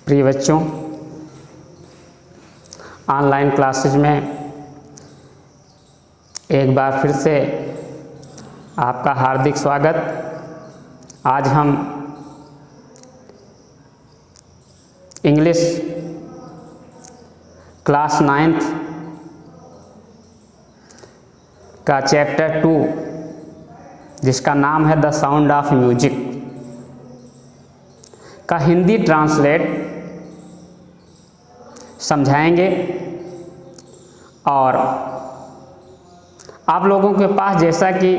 प्रिय बच्चों, online classes में एक बार फिर से आपका हार्दिक स्वागत। आज हम इंग्लिश क्लास 9th का चैप्टर 2 जिसका नाम है द साउंड ऑफ म्यूजिक का हिंदी ट्रांसलेट समझाएंगे। और आप लोगों के पास जैसा कि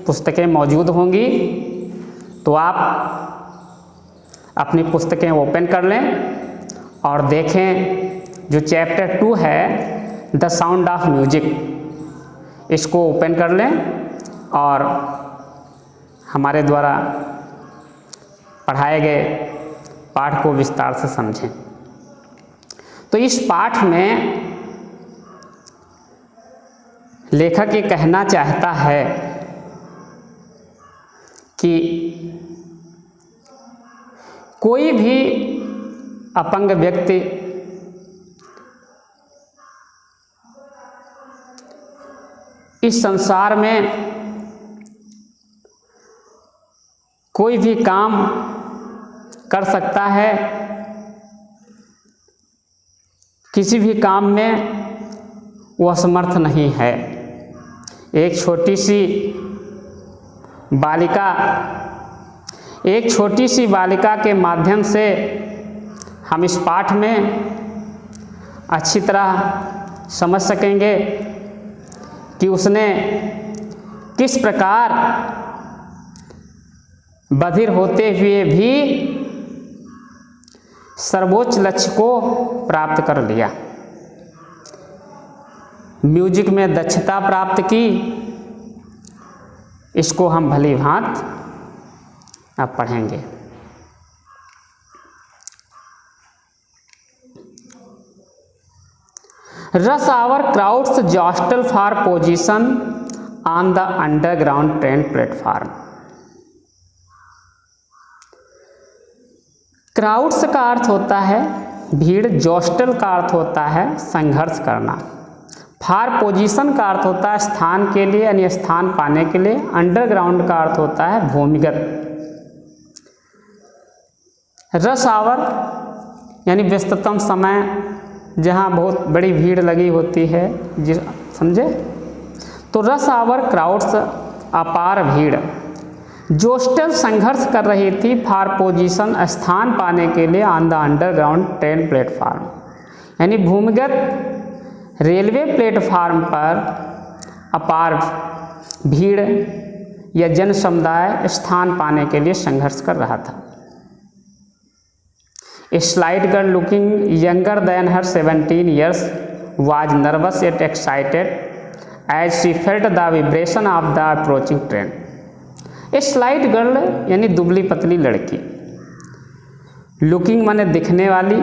पुस्तकें मौजूद होंगी तो आप अपनी पुस्तकें ओपन कर लें और देखें जो चैप्टर 2 है द साउंड ऑफ म्यूजिक, इसको ओपन कर लें और हमारे द्वारा पढ़ाए गए पाठ को विस्तार से समझें। तो इस पाठ में लेखक ये कहना चाहता है कि कोई भी अपंग व्यक्ति इस संसार में कोई भी काम कर सकता है, किसी भी काम में वो असमर्थ नहीं है। एक छोटी सी बालिका के माध्यम से हम इस पाठ में अच्छी तरह समझ सकेंगे कि उसने किस प्रकार बधिर होते हुए भी सर्वोच्च लक्ष्य को प्राप्त कर लिया, म्यूजिक में दक्षता प्राप्त की। इसको हम भली भांति अब पढ़ेंगे। Rush hour crowds jostle for position on the underground train platform. Crowds का अर्थ होता है भीड़, जॉस्टल का अर्थ होता है संघर्ष करना, फॉर पोजीशन का अर्थ होता है स्थान के लिए यानी स्थान पाने के लिए, अंडरग्राउंड का अर्थ होता है भूमिगत। रश आवर यानी व्यस्ततम समय, जहाँ बहुत बड़ी भीड़ लगी होती है, समझे। तो रश आवर क्राउड्स अपार भीड़, जॉस्टल संघर्ष कर रही थी, फॉर पोजीशन स्थान पाने के लिए, on the underground train platform यानी भूमिगत रेलवे प्लेटफार्म पर अपार भीड़ या जन समुदाय स्थान पाने के लिए संघर्ष कर रहा था। A slight girl looking younger than her 17 years was nervous yet excited as she felt the vibration of the approaching train। A slight girl यानी दुबली पतली लड़की, लुकिंग माने दिखने वाली,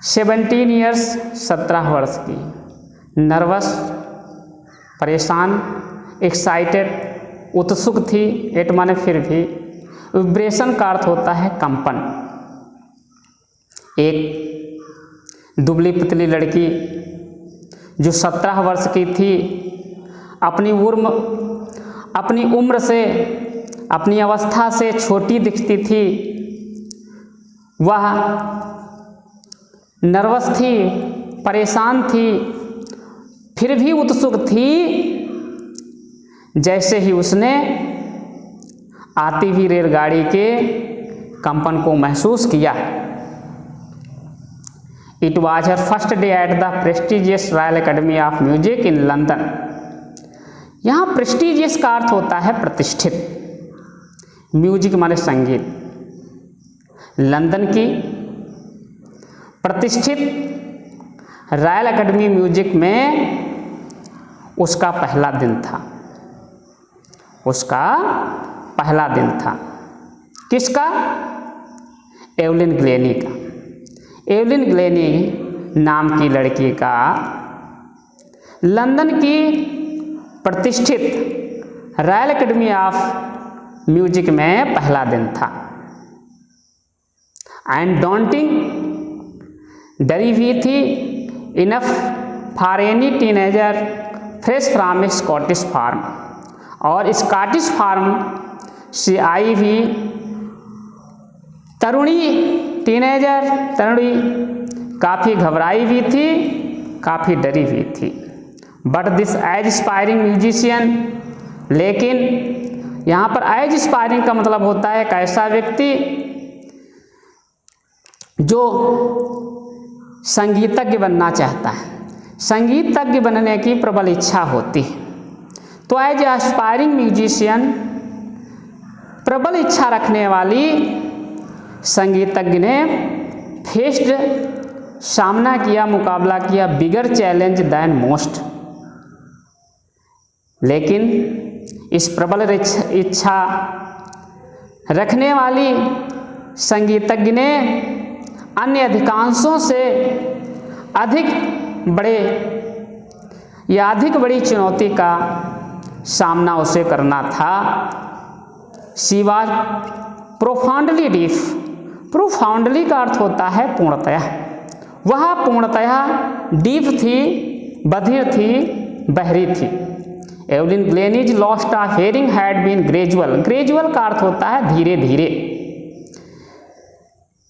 17 years 17 वर्ष की, नर्वस परेशान, एक्साइटेड उत्सुक थी, एट माने फिर भी, विब्रेशन का अर्थ होता है कंपन। एक दुबली पतली लड़की जो 17 वर्ष की थी, अपनी उम्र से, अपनी अवस्था से छोटी दिखती थी, वह नर्वस थी, परेशान थी, फिर भी उत्सुक थी। जैसे ही उसने आती हुई रेलगाड़ी के कंपन को महसूस किया। It was her first day at the prestigious royal academy of music in London. यहाँ प्रेस्टिजियस का अर्थ होता है प्रतिष्ठित, म्यूजिक माने संगीत। लंदन की प्रतिष्ठित रॉयल अकेडमी म्यूजिक में उसका पहला दिन था। किसका? एवलिन ग्लेनी का। एवलिन ग्लेनी नाम की लड़की का लंदन की प्रतिष्ठित रॉयल अकेडमी ऑफ म्यूजिक में पहला दिन था। एंड डॉन्टिंग डरी हुई थी enough for any teenager fresh from Scottish farm, और स्कॉटिश फार्म से आई हुई तरुणी टीनेजर तरुणी काफ़ी घबराई हुई थी, काफ़ी डरी हुई थी। But this age aspiring musician, लेकिन यहाँ पर एज एस्पायरिंग का मतलब होता है एक ऐसा व्यक्ति जो संगीतज्ञ बनना चाहता है, संगीतज्ञ बनने की प्रबल इच्छा होती है। तो एज एस्पायरिंग म्यूजिशियन, प्रबल इच्छा रखने वाली संगीतज्ञ ने फेस्ड सामना किया, मुकाबला किया बिगर चैलेंज दैन मोस्ट, लेकिन इस प्रबल इच्छा रखने वाली संगीतज्ञ ने अन्य अधिकांशों से अधिक बड़ी चुनौती का सामना उसे करना था। She was profoundly deep, profoundly का अर्थ होता है पूर्णतया, वह पूर्णतया डीप थी, बधिर थी, बहरी थी। Evelyn Glennie lost of hearing had been gradual, gradual का अर्थ होता है धीरे धीरे।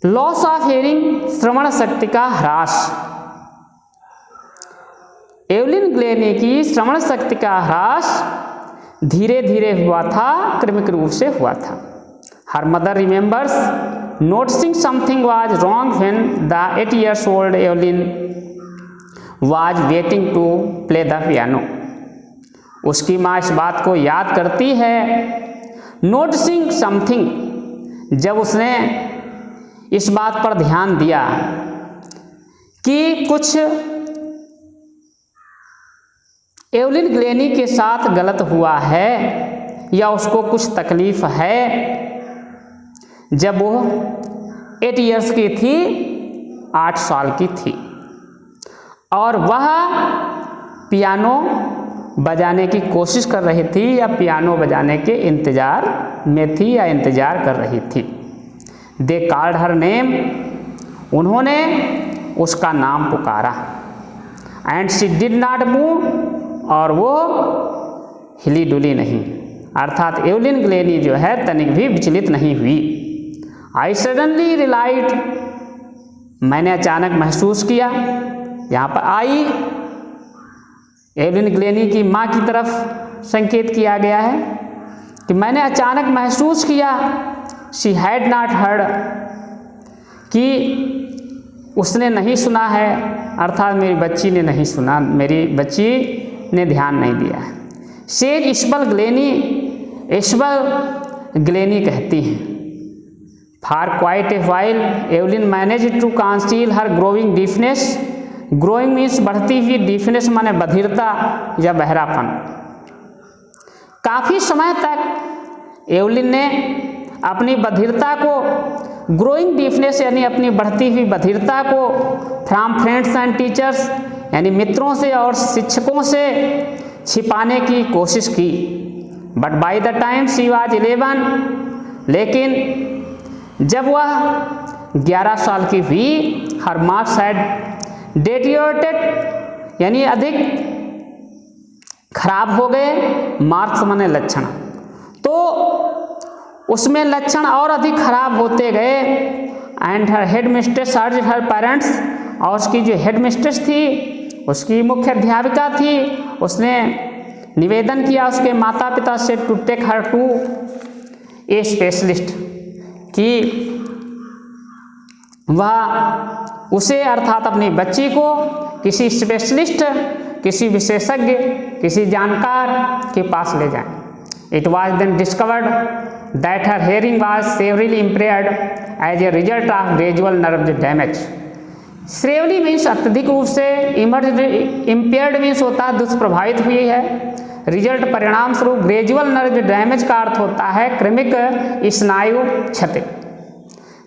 लॉस ऑफ हेयरिंग श्रवण शक्ति का ह्रास, एवलिन ग्लेनी की श्रवण शक्ति का ह्रास धीरे धीरे हुआ था, क्रमिक रूप से हुआ था। Her mother remembers noticing something was wrong when the 8 years old Evelyn was waiting to play the piano. उसकी माँ इस बात को याद करती है, नोटिसिंग समथिंग, जब उसने इस बात पर ध्यान दिया कि कुछ एवलिन ग्लेनी के साथ गलत हुआ है या उसको कुछ तकलीफ है, जब वो 8 years की थी, 8 साल की थी, और वह पियानो बजाने की कोशिश कर रही थी या पियानो बजाने के इंतज़ार में थी या इंतज़ार कर रही थी। दे कॉल्ड हर नेम, उन्होंने उसका नाम पुकारा। And she did not move, और वो हिली डुली नहीं, अर्थात एवलिन ग्लेनी जो है तनिक भी विचलित नहीं हुई। आई सडनली रियलाइज्ड, मैंने अचानक महसूस किया, यहाँ पर आई एवलिन ग्लेनी की माँ की तरफ संकेत किया गया है कि मैंने अचानक महसूस किया, शी हैड नॉट हर्ड, कि उसने नहीं सुना है, अर्थात मेरी बच्ची ने नहीं सुना, मेरी बच्ची ने ध्यान नहीं दिया है। Says Isabel Glennie, Isabel Glennie कहती हैं, for quite a while Evelyn manage to conceal her growing deafness, growing means बढ़ती हुई, डीफनेस माने बधिरता या बहरापन। काफ़ी समय तक एवलिन ने अपनी बधिरता को, ग्रोइंग डीफनेस यानी अपनी बढ़ती हुई बधिरता को, फ्रॉम फ्रेंड्स एंड टीचर्स यानी मित्रों से और शिक्षकों से छिपाने की कोशिश की। But by the time she was 11, लेकिन जब वह 11 साल की हुई, हर मार्क्स हैड डेटियोटेड यानी अधिक खराब हो गए, मार्क्स माने लक्षण, तो उसमें लक्षण और अधिक खराब होते गए। And her head mistress urged her parents, और उसकी जो हेड मिस्ट्रेस थी, उसकी मुख्य अध्यापिका थी, उसने निवेदन किया उसके माता पिता से to take her to a specialist, कि वह उसे अर्थात अपनी बच्ची को किसी स्पेशलिस्ट, किसी विशेषज्ञ, किसी जानकार के पास ले जाएं। It was then discovered that her hearing was severely impaired as a result of gradual nerve damage. Severely means अत्यधिक रूप से, इम्पेयर्ड मीन्स होता है दुष्प्रभावित हुई है, रिजल्ट परिणाम स्वरूप, ग्रेजुअल नर्व डैमेज का अर्थ होता है क्रमिक स्नायु क्षति,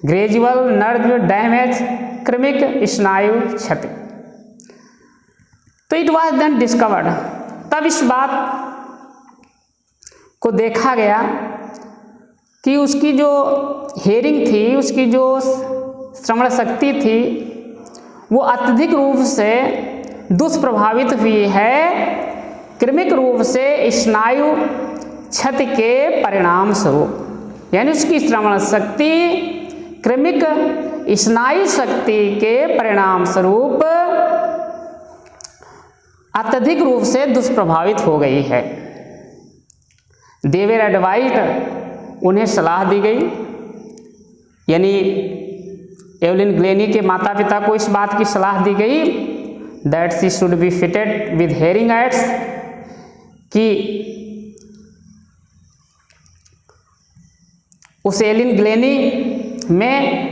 ग्रेजुअल नर्व डैमेज, क्रमिक स्नायु क्षति। तो इट वॉज देन डिस्कवर्ड, तब इस बात को देखा गया कि उसकी जो हेयरिंग थी, उसकी जो श्रवण शक्ति थी वो अत्यधिक रूप से दुष्प्रभावित हुई है क्रमिक रूप से स्नायु क्षति के परिणाम स्वरूप। यानी उसकी श्रवण शक्ति क्रमिक स्नायु शक्ति के परिणाम स्वरूप अत्यधिक रूप से दुष्प्रभावित हो गई है। दे वर एडवाइज्ड, उन्हें सलाह दी गई, यानी एवलिन ग्लेनी के माता पिता को इस बात की सलाह दी गई that she should be fitted with hearing ads, कि उस एवलिन ग्लेनी में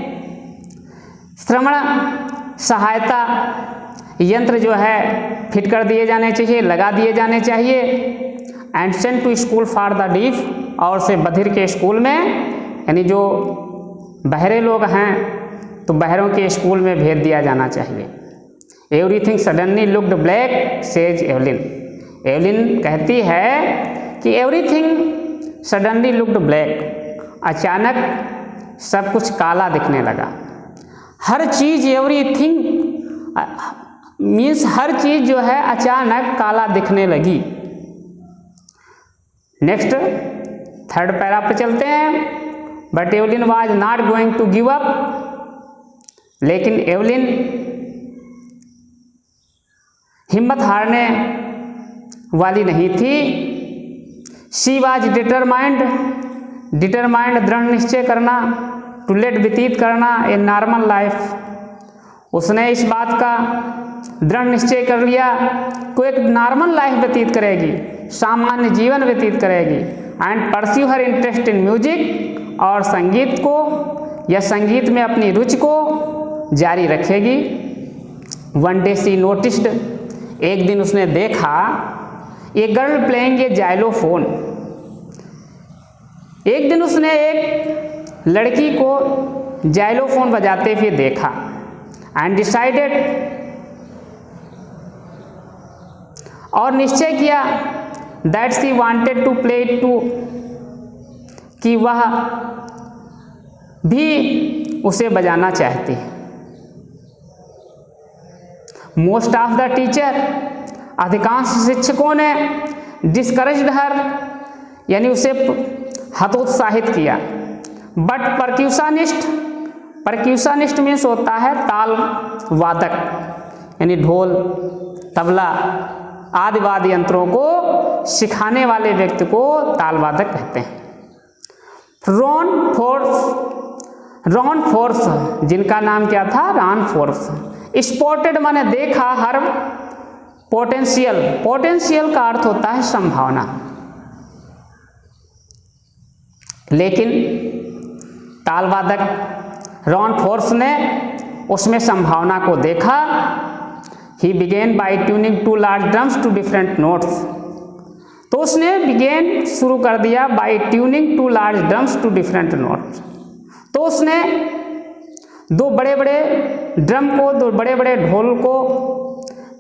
श्रवण सहायता यंत्र जो है फिट कर दिए जाने चाहिए, लगा दिए जाने चाहिए। And sent to school for the deaf, और से बधिर के स्कूल में, यानी जो बहरे लोग हैं तो बहरों के स्कूल में भेज दिया जाना चाहिए। Everything suddenly looked black says Evelyn, Evelyn कहती है कि एवरीथिंग सडनली लुक्ड ब्लैक, अचानक सब कुछ काला दिखने लगा। हर चीज़, एवरीथिंग मीन्स हर चीज़ जो है अचानक काला दिखने लगी। नेक्स्ट थर्ड पैरा पे चलते हैं। But Evelyn was not going to give up, लेकिन एवलिन हिम्मत हारने वाली नहीं थी। शी वाज डिटरमाइंड, डिटरमाइंड दृढ़ निश्चय करना, टू लेट व्यतीत करना ए नॉर्मल लाइफ, उसने इस बात का दृढ़ निश्चय कर लिया कि एक नॉर्मल लाइफ व्यतीत करेगी, सामान्य जीवन व्यतीत करेगी। And pursue her interest in music, और संगीत को या संगीत में अपनी रुचि को जारी रखेगी। वन डे सी नोटिस्ड, एक दिन उसने देखा a girl playing a xylophone, एक दिन उसने एक लड़की को जाइलोफोन बजाते हुए देखा। एंड डिसाइडेड, और निश्चय किया that she wanted to play it too, कि वह भी उसे बजाना चाहती है। मोस्ट ऑफ द टीचर, अधिकांश शिक्षकों ने डिस्करेज्ड हर, यानी उसे हतोत्साहित किया। बट परक्यूशनिस्ट, परक्यूशनिस्ट मीन्स होता है ताल वादक, यानी ढोल तबला आदि वाद्य यंत्रों को सिखाने वाले व्यक्ति को ताल वादक कहते हैं। रॉन फोर्स, जिनका नाम क्या था, रॉन फोर्स। स्पॉटेड माने देखा, हर पोटेंशियल, पोटेंशियल का अर्थ होता है संभावना, लेकिन ताल वादक रॉन फोर्स ने उसमें संभावना को देखा। He began by tuning two large drums to different notes, तो उसने बिगेन शुरू कर दिया by tuning two large drums to different notes, तो उसने दो बड़े बड़े ड्रम को, दो बड़े बड़े ढोल को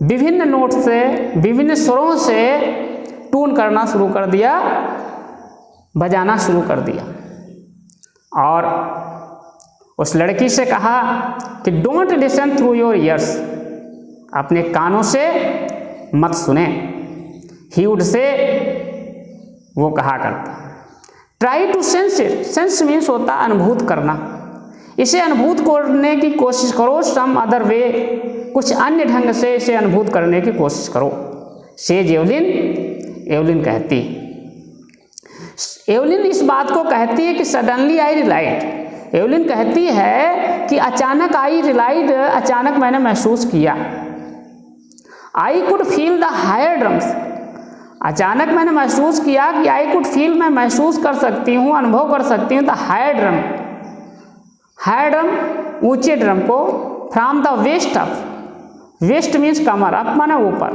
विभिन्न नोट से, विभिन्न स्वरों से ट्यून करना शुरू कर दिया, बजाना शुरू कर दिया। और उस लड़की से कहा कि don't listen through your ears, अपने कानों से मत सुने। ही वुड से, वो कहा करता। Try to sense it, sense means होता अनुभूत करना, इसे अनुभूत करने की कोशिश करो। सम अदर वे, कुछ अन्य ढंग से इसे अनुभूत करने की कोशिश करो। सेज एवलिन, एवलिन कहती, एवलिन इस बात को कहती है कि सडनली आई रिलाइट, एवलिन कहती है कि अचानक आई रिलाइट, अचानक मैंने महसूस किया। I could feel the higher drums, अचानक मैंने महसूस किया कि आई कुड फील, मैं महसूस कर सकती हूँ, अनुभव कर सकती हूँ the higher drum, higher drum ऊंचे ड्रम को, from the waist of, waist means कमर, अप माने ऊपर,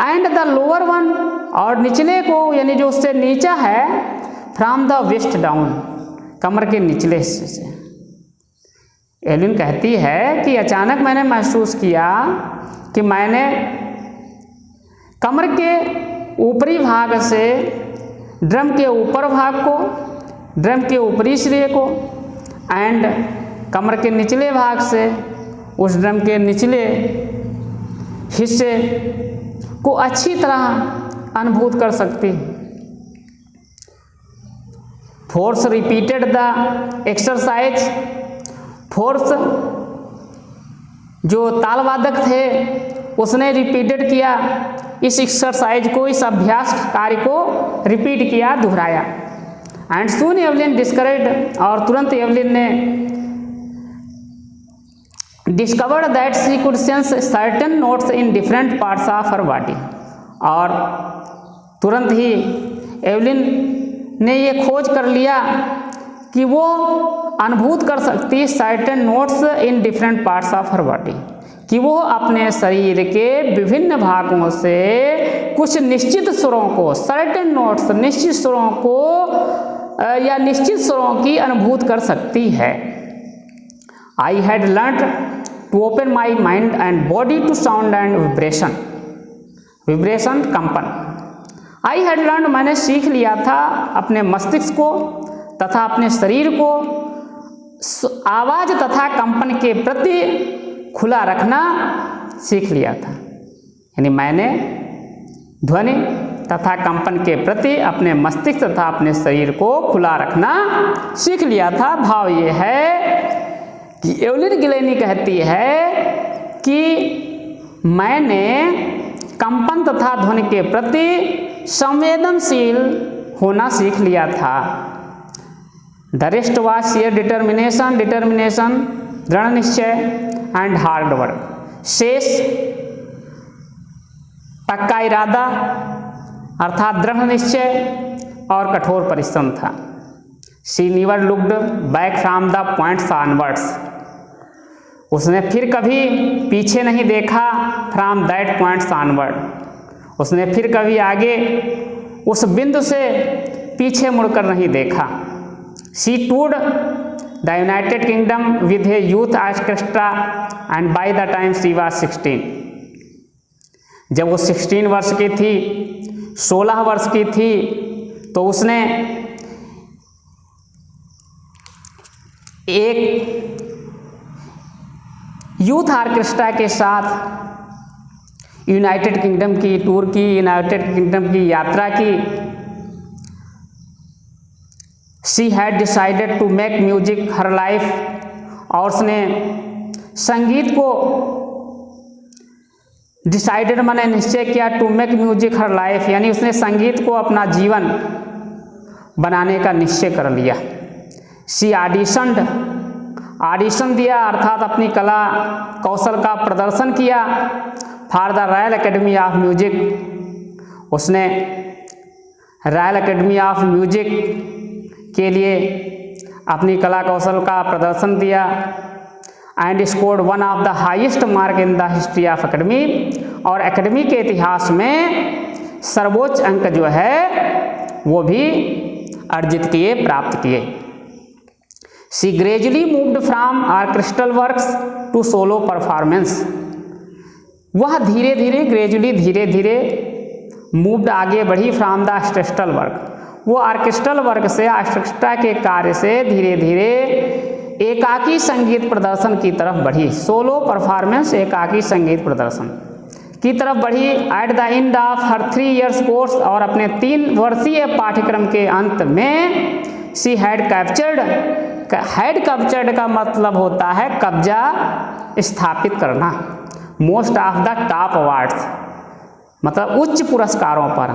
एंड द लोअर वन, और निचले को यानी जो उससे नीचा है, फ्रॉम द वेस्ट डाउन, कमर के निचले हिस्से से। एवलिन कहती है कि अचानक मैंने महसूस किया कि मैंने कमर के ऊपरी भाग से ड्रम के ऊपर भाग को, ड्रम के ऊपरी सिरे को, एंड कमर के निचले भाग से उस ड्रम के निचले हिस्से को अच्छी तरह अनुभूत कर सकती है। Force repeated the exercise, force जो तालवादक थे उसने रिपीटेड किया इस एक्सरसाइज को, इस अभ्यास कार्य को रिपीट किया, दोहराया। एंड सून एवलिन डिस्कवर्ड, और तुरंत एवलिन ने discovered that she could sense certain notes in different parts of her body, और तुरंत ही एवलिन ने ये खोज कर लिया कि वो अनुभूत कर सकती है certain notes in different parts of her body, कि वो अपने शरीर के विभिन्न भागों से कुछ निश्चित स्वरों को, सर्टेन नोट्स, निश्चित स्वरों को या निश्चित स्वरों की अनुभूत कर सकती है। I had learned to open my mind and body to sound and vibration, vibration कंपन। आई हैड लर्न्ड, मैंने सीख लिया था अपने मस्तिष्क को तथा अपने शरीर को आवाज तथा कंपन के प्रति खुला रखना सीख लिया था। यानी मैंने ध्वनि तथा कंपन के प्रति अपने मस्तिष्क तथा अपने शरीर को खुला रखना सीख लिया था। भाव ये है कि एवलिन गिलेनी कहती है कि मैंने कंपन तथा ध्वनि के प्रति संवेदनशील होना सीख लिया था। The rest was share determination, determination दृढ़ निश्चय, एंड हार्ड वर्क, शेष पक्का इरादा अर्थात दृढ़ निश्चय और कठोर परिश्रम था। She never looked back from the points onwards, उसने फिर कभी पीछे नहीं देखा फ्रॉम दैट पॉइंट्स ऑनवर्ड, उसने फिर कभी आगे उस बिंदु से पीछे मुड़कर नहीं देखा। She toured the United Kingdom with a youth orchestra and by the time she was 16, जब वो 16 वर्ष की थी, 16 वर्ष की थी, तो उसने एक यूथ ऑर्केस्ट्रा के साथ यूनाइटेड किंगडम की टूर की, यूनाइटेड किंगडम की यात्रा की। She had decided to make music her life, और उसने संगीत को डिसाइडेड माने निश्चय किया, to make music her life, यानी उसने संगीत को अपना जीवन बनाने का निश्चय कर लिया। शी ऑडिशनड, ऑडिशन दिया अर्थात अपनी कला कौशल का प्रदर्शन किया for the royal academy of music, उसने रॉयल एकेडमी ऑफ म्यूजिक के लिए अपनी कला कौशल का प्रदर्शन दिया। And scored one of the highest mark in the history of academy, और एकेडमी के इतिहास में सर्वोच्च अंक जो है वो भी अर्जित किए, प्राप्त किए। She gradually moved from orchestral works to solo performance, वह धीरे धीरे ग्रेजुअली धीरे धीरे मूव्ड आगे बढ़ी फ्रॉम द ऑर्केस्ट्रल वर्क, वो ऑर्केस्ट्रल वर्क से ऑर्केस्ट्रा के कार्य से धीरे धीरे एकाकी संगीत प्रदर्शन की तरफ बढ़ी। सोलो परफॉर्मेंस, एकाकी संगीत प्रदर्शन की तरफ बढ़ी। At the end of her 3 years course, और अपने 3 वर्षीय पाठ्यक्रम के अंत में she had captured, had captured का मतलब होता है कब्जा स्थापित करना, most of the top awards, मतलब उच्च पुरस्कारों पर।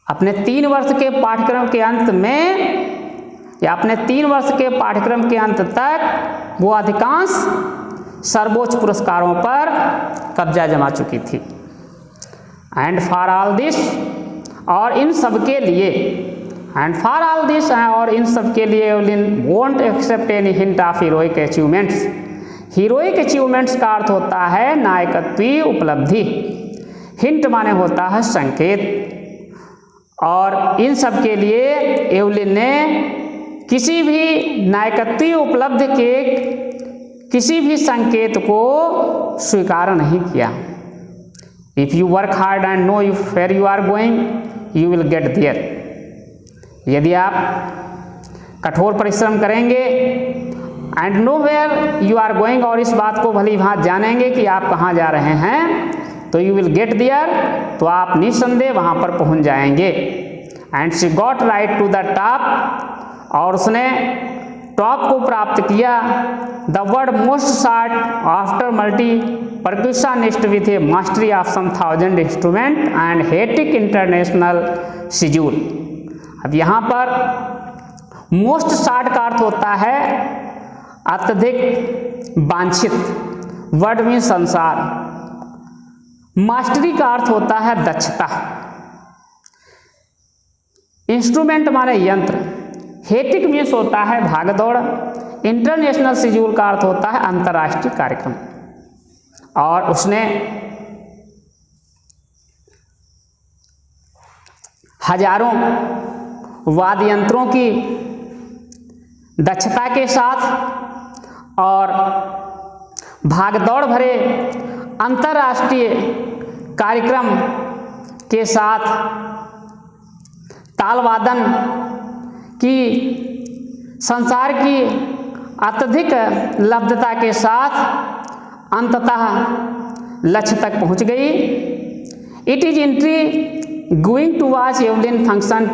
अपने 3 वर्ष के पाठ्यक्रम के अंत में या अपने 3 वर्ष के पाठ्यक्रम के अंत तक वो अधिकांश सर्वोच्च पुरस्कारों पर कब्जा जमा चुकी थी। एंड फॉर ऑल दिस, और इन सब के लिए, एंड फॉर ऑल दिस, और इन सब के लिए Evelyn won't accept any hint of heroic achievements. Heroic achievements का अर्थ होता है नायकत्वीय उपलब्धि, हिंट माने होता है संकेत, और इन सब के लिए एवलिन ने किसी भी नायकत्वीय उपलब्धि के किसी भी संकेत को स्वीकार नहीं किया। If you work hard and know where you are going, you will get there. यदि आप कठोर परिश्रम करेंगे and know where you are going, और इस बात को भली भांति जानेंगे कि आप कहाँ जा रहे हैं, तो यू विल गेट देयर, तो आप निस्संदेह वहाँ पर पहुँच जाएंगे। And she got right to the top, और उसने टॉप को प्राप्त किया। The world's most sought after multi percussionist with a mastery of some 1000 instrument and hectic international schedule. अब यहाँ पर मोस्ट शार्ट का अर्थ होता है अत्यधिक वांछित, वर्ड में संसार। मास्टरी का अर्थ होता है दक्षता, इंस्ट्रूमेंट माने यंत्र, हेटिक मीन्स होता है भागदौड़, इंटरनेशनल शेड्यूल का अर्थ होता है अंतर्राष्ट्रीय कार्यक्रम। और उसने हजारों वाद्य यंत्रों की दक्षता के साथ और भागदौड़ भरे अंतर्राष्ट्रीय कार्यक्रम के साथ ताल वादन की संसार की अत्यधिक लब्धता के साथ अंततः लक्ष्य तक पहुंच गई। It is intriguing to watch Evelyn function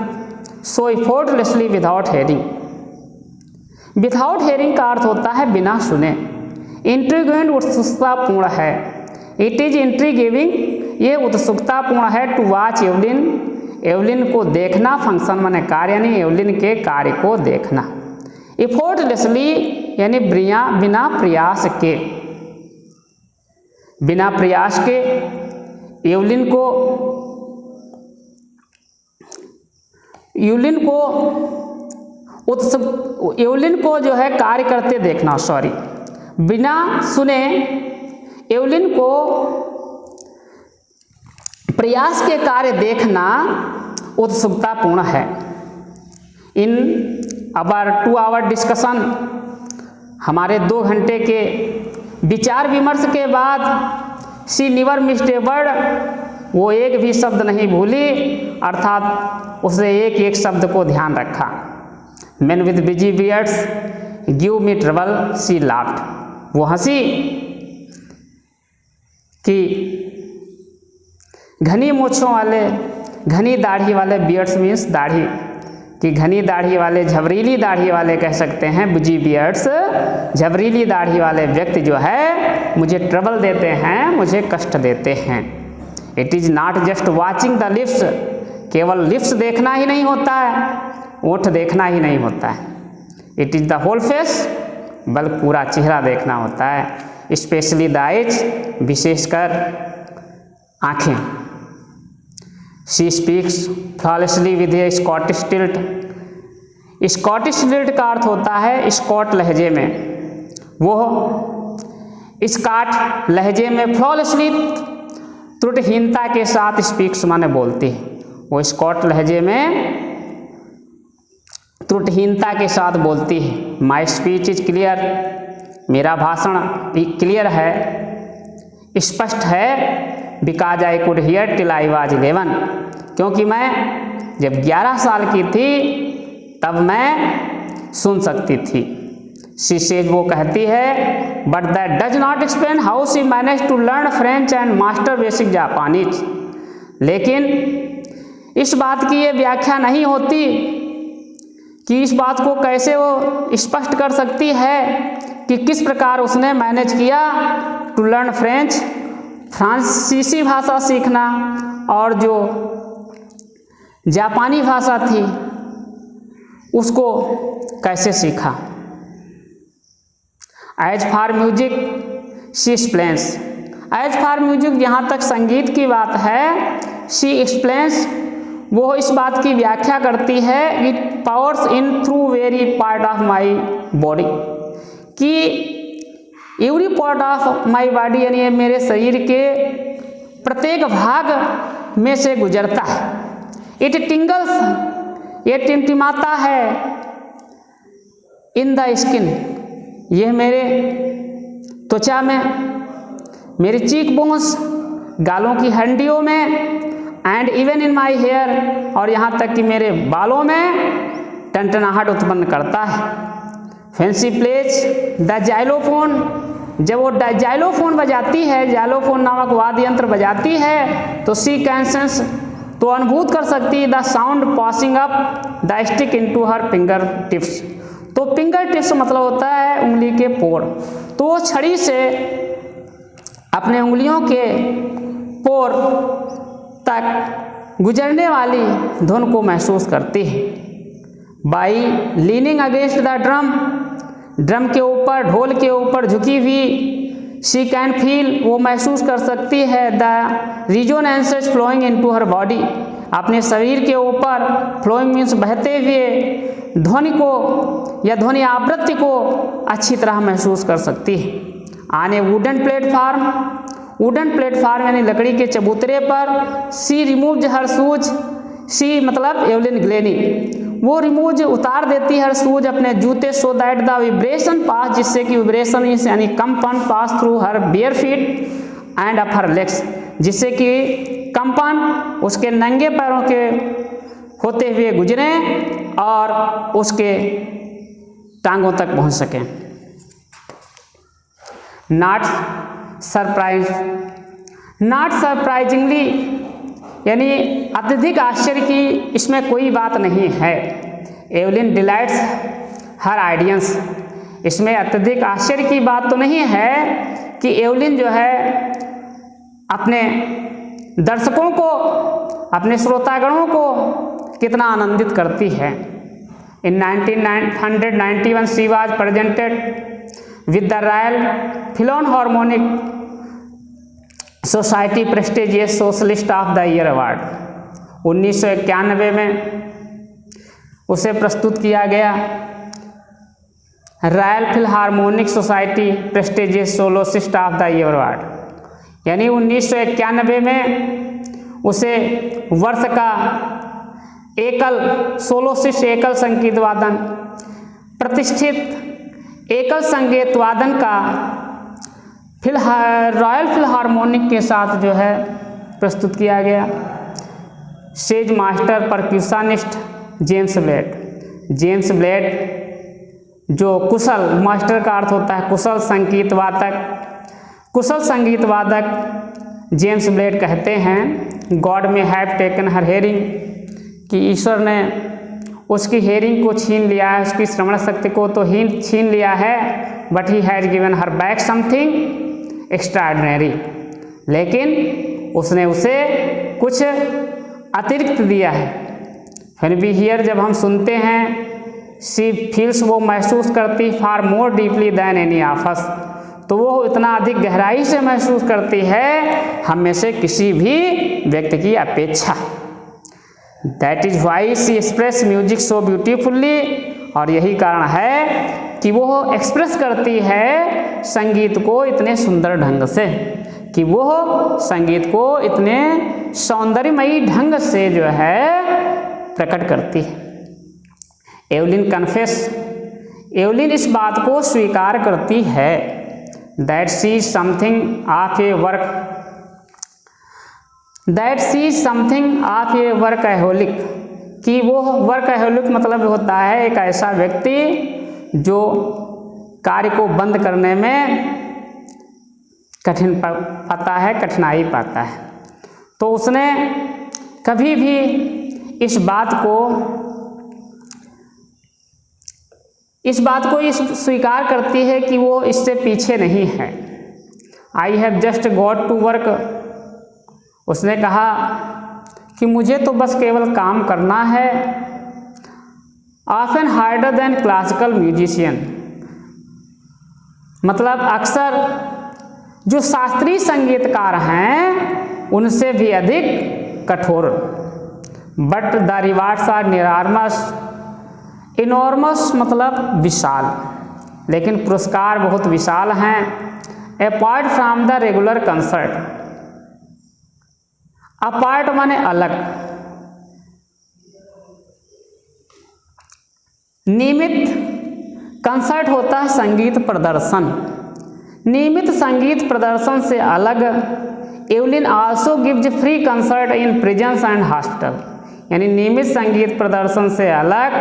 so effortlessly without hearing. Without hearing का अर्थ होता है बिना सुने। इंट्रीगेंट उत्सुकतापूर्ण है। इट इज इंट्रीगिविंग, ये उत्सुकतापूर्ण है। टू वॉच एवलिन, एवलिन को देखना, फंक्शन माने कार्य, यानी एवलिन के कार्य को देखना। एफर्टलेसली यानी बिना प्रयास के, बिना प्रयास के एवलिन को जो है कार्य करते देखना, बिना सुने एवलिन को प्रयास के कार्य देखना उत्सुकतापूर्ण है। इन अवर 2 आवर डिस्कशन, हमारे 2 घंटे के विचार विमर्श के बाद she never missed a word, वो एक भी शब्द नहीं भूली, अर्थात उसने एक एक शब्द को ध्यान रखा। Man with busy beards give me trouble, she laughed, वो हंसी कि घनी मूंछों वाले, घनी दाढ़ी वाले, बियर्ड्स मीन्स दाढ़ी, कि घनी दाढ़ी वाले, झबरीली दाढ़ी वाले कह सकते हैं, बिजी बियर्ड्स, झबरीली दाढ़ी वाले व्यक्ति जो है मुझे ट्रबल देते हैं, मुझे कष्ट देते हैं। It is not just watching the lips, केवल लिप्स देखना ही नहीं होता है, ओठ देखना ही नहीं होता है। It is the whole face, बल्कि पूरा चेहरा देखना होता है। स्पेशली द आइज, विशेषकर आँखें। She speaks flawlessly with A Scottish tilt. Scottish tilt का अर्थ होता है स्कॉट लहजे में, वो स्कॉट लहजे में फ्लॉलेसली त्रुटिहीनता के साथ स्पीक्स माने बोलती है, वो स्कॉट लहजे में त्रुटिहीनता के साथ बोलती है। माई स्पीच इज क्लियर, मेरा भाषण क्लियर है, स्पष्ट है। Because I could hear till I was 11, क्योंकि मैं जब 11 साल की थी तब मैं सुन सकती थी। शी सेज, वो कहती है, but that does not explain how she manage to learn French and master basic Japanese. लेकिन इस बात की ये व्याख्या नहीं होती कि इस बात को कैसे वो स्पष्ट कर सकती है कि किस प्रकार उसने मैनेज किया टू लर्न फ्रेंच, फ्रांसीसी भाषा सीखना, और जो जापानी भाषा थी उसको कैसे सीखा। As for music she explains, as for music जहाँ तक संगीत की बात है, शी एक्सप्लेन्स, वो इस बात की व्याख्या करती है, it powers in through very part of my body, कि every part of my body, यानी मेरे शरीर के प्रत्येक भाग में से गुजरता है। इट टिंगल्स, ये टिमटिमाता है, इन द स्किन, यह मेरे त्वचा में, मेरे चीक बोन्स, गालों की हड्डियों में, and even in my hair, और यहाँ तक कि मेरे बालों में, टनटनाहट उत्पन्न करता है। When she plays the xylophone, जब वो जाइलोफोन बजाती है, जाइलोफोन नामक वाद्य यंत्र बजाती है, तो शी कैन सेंस, तो अनुभूत कर सकती है the sound passing up the stick into her finger tips. तो फिंगर टिप्स मतलब होता है उंगली के पोर, तो वो छड़ी से अपने उंगलियों के पोर तक गुजरने वाली धुन को महसूस करती है। By leaning against the drum, drum के ऊपर, ढोल के ऊपर झुकी हुई, शी कैन फील, वो महसूस कर सकती है the resonances flowing into her body, अपने शरीर के ऊपर, फ्लोइंग मीन्स बहते हुए ध्वनि को या ध्वनि आवृत्ति को अच्छी तरह महसूस कर सकती है। आने वुडन प्लेटफार्म, वुडन प्लेटफार्म यानी लकड़ी के चबूतरे पर, सी रिमूव्ड हर शूज, सी मतलब एवलिन ग्लेनी, वो रिमूव उतार देती है हर शूज अपने जूते, सो दैट द विब्रेशन पास, जिससे कि विब्रेशन यानी कंपन pass through her bare feet and up her legs, जिससे कि कंपन उसके नंगे पैरों के होते हुए गुजरे और उसके टांगों तक पहुंच सकें। नॉट सरप्राइज, नॉट सरप्राइजिंगली यानी अत्यधिक आश्चर्य की इसमें कोई बात नहीं है। एवलिन डिलाइट्स हर ऑडियंस, इसमें अत्यधिक आश्चर्य की बात तो नहीं है कि एवलिन जो है अपने दर्शकों को, अपने श्रोतागणों को कितना आनंदित करती है। In 1991 she was presented with the Royal Philharmonic Society prestigious socialist of the year award. 1991 में उसे प्रस्तुत किया गया Royal Philharmonic Society prestigious soloist of the year award, यानी 1991 में उसे वर्ष का एकल सोलोसिस्ट, एकल संगीत वादन, प्रतिष्ठित एकल संगीत वादन का रॉयल फिलहार्मोनिक के साथ जो है प्रस्तुत किया गया। Says master percussionist James Blade, James Blade जो कुशल, मास्टर का अर्थ होता है कुशल संगीत वादक, कुशल संगीत वादक जेम्स ब्लेड कहते हैं गॉड में हैव टेकन हर हेयरिंग, कि ईश्वर ने उसकी हेयरिंग को छीन लिया है, उसकी श्रवण शक्ति को तो छीन लिया है, but he has given her back something extraordinary, लेकिन उसने उसे कुछ अतिरिक्त दिया है। फिर भी हियर जब हम सुनते हैं सी फील्स, वो महसूस करती far more deeply than any of us, तो वो इतना अधिक गहराई से महसूस करती है हम में से किसी भी व्यक्ति की अपेक्षा। That is why she express music so beautifully, और यही कारण है कि वो एक्सप्रेस करती है संगीत को इतने सुंदर ढंग से, कि वो संगीत को इतने सौंदर्यमयी ढंग से जो है प्रकट करती है। एवलिन कन्फेस, एवलिन इस बात को स्वीकार करती है that she something of A work, that she something of A workaholic, कि वो वर्कaholic मतलब होता है एक ऐसा व्यक्ति जो कार्य को बंद करने में कठिन पाता है, कठिनाई पाता है। तो उसने कभी भी इस बात को स्वीकार करती है कि वो इससे पीछे नहीं है। I have just got to work, उसने कहा कि मुझे तो बस केवल काम करना है। Often harder than classical musician, मतलब अक्सर जो शास्त्रीय संगीतकार हैं उनसे भी अधिक कठोर। But the rewards are enormous, enormous मतलब विशाल, लेकिन पुरस्कार बहुत विशाल हैं। Apart from the regular concert, apart माने अलग, नियमित कंसर्ट होता है संगीत प्रदर्शन, नियमित संगीत प्रदर्शन से अलग। Evelyn also gives free concert in prisons and hospital, यानी नियमित संगीत प्रदर्शन से अलग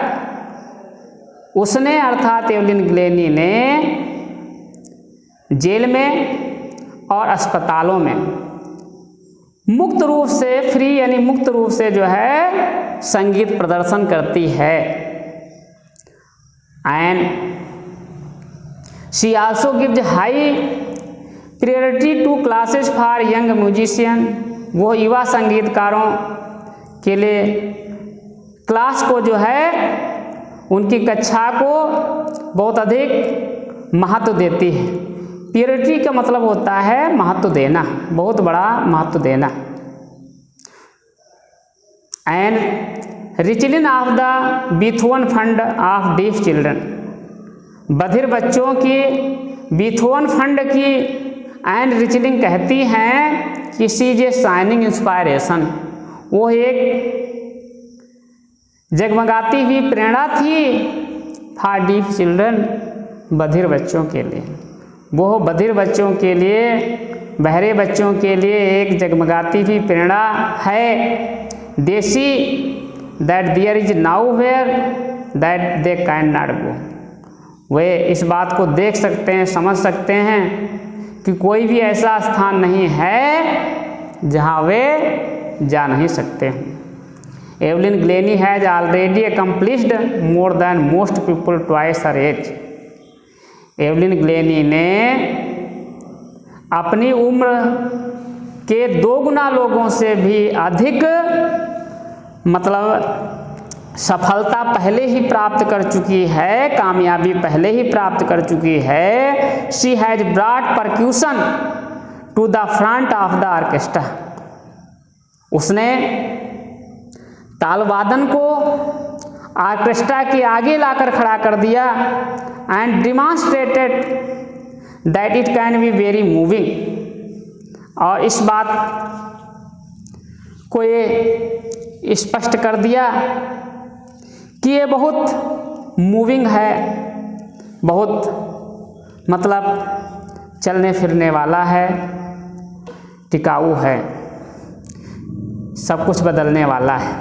उसने अर्थात एवलिन ग्लेनी ने जेल में और अस्पतालों में मुक्त रूप से, फ्री यानी मुक्त रूप से जो है संगीत प्रदर्शन करती है। And she also gives high priority to classes for young musician. वो युवा संगीतकारों के लिए क्लास को जो है, उनकी कक्षा को बहुत अधिक महत्व देती है। प्रायोरिटी का मतलब होता है महत्व देना, बहुत बड़ा महत्व देना। And रिचलिन of the Beethoven fund of deaf children. बधिर बच्चों की बीथोवन फंड की एंड रिचलिन कहती हैं कि she is a shining inspiration. वो एक जगमगाती हुई प्रेरणा थी फॉर डीफ चिल्ड्रन, बधिर बच्चों के लिए। वो बधिर बच्चों के लिए, बहरे बच्चों के लिए एक जगमगाती हुई प्रेरणा है। They see that there is nowhere that they cannot go. वे इस बात को देख सकते हैं, समझ सकते हैं कि कोई भी ऐसा स्थान नहीं है जहाँ वे जा नहीं सकते हैं। Evelyn Glennie has already accomplished more than most people twice her age. Evelyn Glennie ने अपनी उम्र के 2 गुना लोगों से भी अधिक मतलब सफलता पहले ही प्राप्त कर चुकी है, कामयाबी पहले ही प्राप्त कर चुकी है। She has brought percussion to the front of the orchestra. उसने तालवादन को ऑर्केस्ट्रा के आगे लाकर खड़ा कर दिया। And demonstrated that it can be very moving. और इस बात को ये स्पष्ट कर दिया कि ये बहुत मूविंग है, बहुत मतलब चलने फिरने वाला है, टिकाऊ है, सब कुछ बदलने वाला है।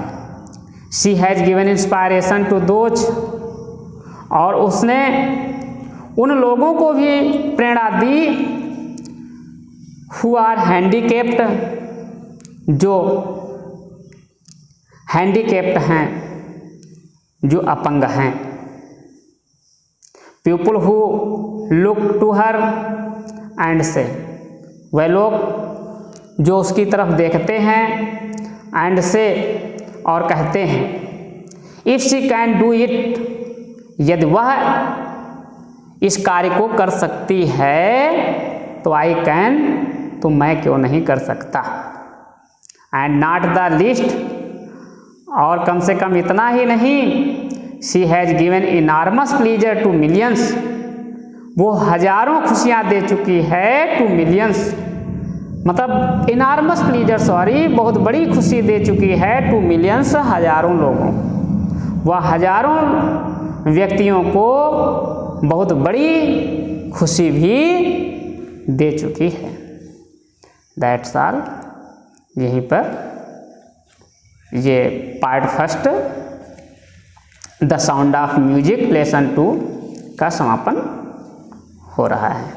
She has given inspiration to those. और उसने उन लोगों को भी प्रेरणा दी हु आर हैंडीकेप्ड, जो हैंडीकेप्ड हैं, जो अपंग हैं। People who look to her and से, वह लोग जो उसकी तरफ देखते हैं एंड से और कहते हैं if she can do it, यदि वह इस कार्य को कर सकती है तो आई कैन, तो मैं क्यों नहीं कर सकता। एंड नॉट द लिस्ट, और कम से कम इतना ही नहीं, she has given enormous pleasure to millions. वो हजारों खुशियाँ दे चुकी है टू मिलियंस, मतलब इनॉर्मस प्लीजर, सॉरी, बहुत बड़ी खुशी दे चुकी है टू मिलियंस, हजारों लोगों। वह हजारों व्यक्तियों को बहुत बड़ी खुशी भी दे चुकी है। That's all. यहीं पर ये part first the sound of music lesson 2 का समापन हो रहा है।